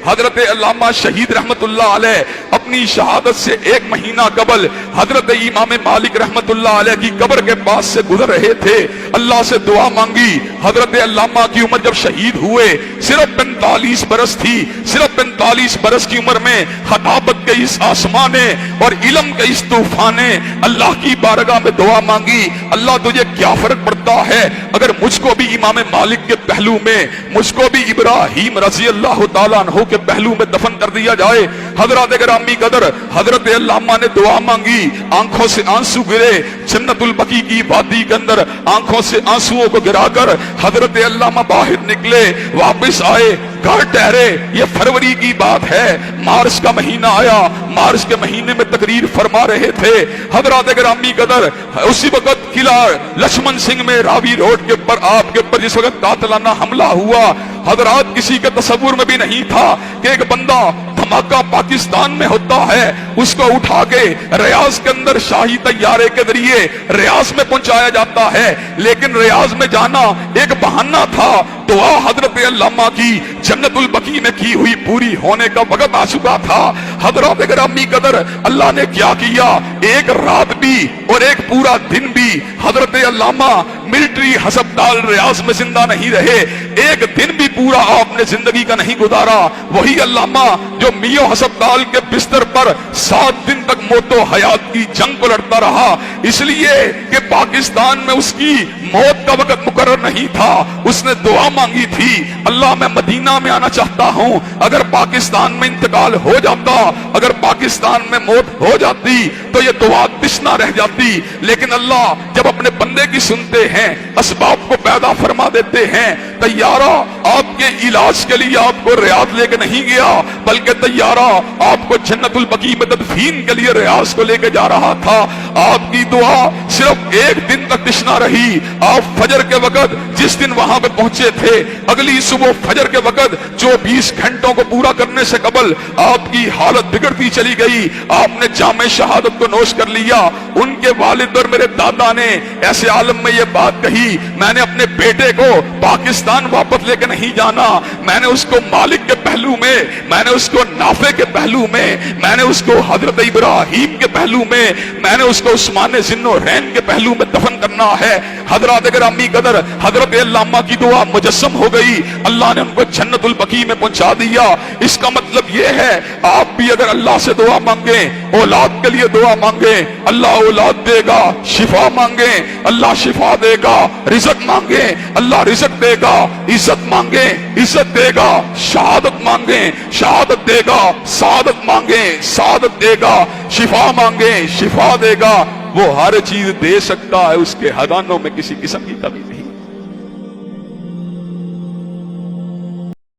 حضرت علامہ شہید رحمت اللہ علیہ اپنی شہادت سے 1 مہینہ قبل حضرت امام مالک رحمت اللہ علیہ کی قبر کے پاس سے گزر رہے تھے، اللہ سے دعا مانگی۔ حضرت علامہ کی عمر جب شہید ہوئے صرف 45 برس تھی، صرف 45 برس کی عمر میں خطابت کے اس آسمان نے اور علم کے اس طوفان نے اللہ کی بارگاہ میں دعا مانگی، اللہ تجھے کیا فرق پڑتا ہے اگر مجھ کو بھی امام مالک کے پہلو میں، مجھ کو بھی ابراہیم رضی اللہ تعالیٰ عنہ کے پہلو میں دفن کر دیا جائے۔ حضرات گرامی قدر، حضرت علامہ نے دعا مانگی، آنکھوں سے آنسو گرے، جنت البقیع کی وادی کے اندر آنکھوں سے آنسوؤں کو گرا کر حضرت علامہ باہر نکلے، واپس آئے، گھر ٹھہرے۔ یہ فروری کی بات ہے، مارچ کا مہینہ آیا، مارچ کے مہینے میں تقریر فرما رہے تھے۔ حضرات گرامی قدر، اسی وقت قلعہ لکشمن سنگھ میں راوی روڈ کے اوپر آپ کے اوپر جس وقت قاتلانہ حملہ ہوا، حضرات کسی کے تصور میں بھی نہیں تھا کہ ایک بندہ دھماکہ پاکستان میں ہوتا ہے، اس کو اٹھا کے ریاض کے اندر شاہی طیارے کے ذریعے ریاض میں پہنچایا جاتا ہے، لیکن ریاض میں جانا ایک بہانہ تھا۔ دعا حضرت علامہ کی جنت البقیع میں کی ہوئی پوری ہونے کا وقت آ چکا تھا۔ حضرات گرامی قدر، اللہ نے کیا کیا، ایک رات بھی اور ایک پورا دن بھی حضرت علامہ ملٹری ہسپتال ریاض میں زندہ نہیں رہے، ایک دن بھی پورا آپ نے زندگی کا نہیں گزارا۔ وہی علامہ جو میو ہسپتال کے بستر پر 7 دن تک موت و حیات کی جنگ کو لڑتا رہا، اس لیے کہ پاکستان میں اس کی موت کا وقت مقرر نہیں تھا۔ اس نے دعا مانگی تھی، اللہ میں مدینہ میں آنا چاہتا ہوں، اگر پاکستان میں انتقال ہو جاتا، اگر پاکستان میں موت ہو جاتی تو یہ دعا تشنا رہ جاتی، لیکن اللہ جب اپنے بندے کی سنتے ہیں اسباب کو پیدا فرما دیتے ہیں۔ طیارہ آپ کے علاج کے لیے آپ کو ریاض لے کے نہیں گیا، بلکہ طیارہ آپ کو جنت البقیع میں تدفین کے لیے ریاض کو لے کے جا رہا تھا۔ آپ کی دعا صرف 1 دن تک تشنا رہی۔ آپ فجر کے وقت جس دن وہاں پہ پہنچے تھے، اگلی صبح فجر کے وقت 24 گھنٹوں کو پورا کرنے سے قبل آپ کی حالت بگڑتی چلی گئی۔ آپ نے جام شہادت کو نوش کر لیا۔ ان کے والد اور میرے دادا نے ایسے عالم میں یہ بات کہی، میں نے اپنے بیٹے کو پاکستان واپس لے کے نہیں جانا، میں نے اس کو مالک کے پہلو میں، میں نے اس کو نافع کے پہلو میں، میں نے اس کو حضرت ابراہیم کے پہلو میں، میں نے اس کو عثمان ذوالنورین کے پہلو میں دفن کرنا ہے۔ حضرات گرامی قدر، حضرت علامہ کی دعا مجسم ہو گئی، اللہ نے ان کو جنت البقیع میں پہنچا دیا۔ اس کا مطلب یہ ہے آپ بھی اگر اللہ سے دعا مانگیں، اولاد کے لیے دعا مانگیں، اللہ اولاد دے گا، شفا مانگیں اللہ شفا دے گا، رزق مانگیں اللہ رزق دے گا، عزت مانگیں عزت دے گا، شہادت مانگیں شہادت دے گا، سعادت مانگیں سعادت دے گا، شفا مانگیں شفا دے گا۔ وہ ہر چیز دے سکتا ہے، اس کے خزانوں میں کسی قسم کی کمی نہیں۔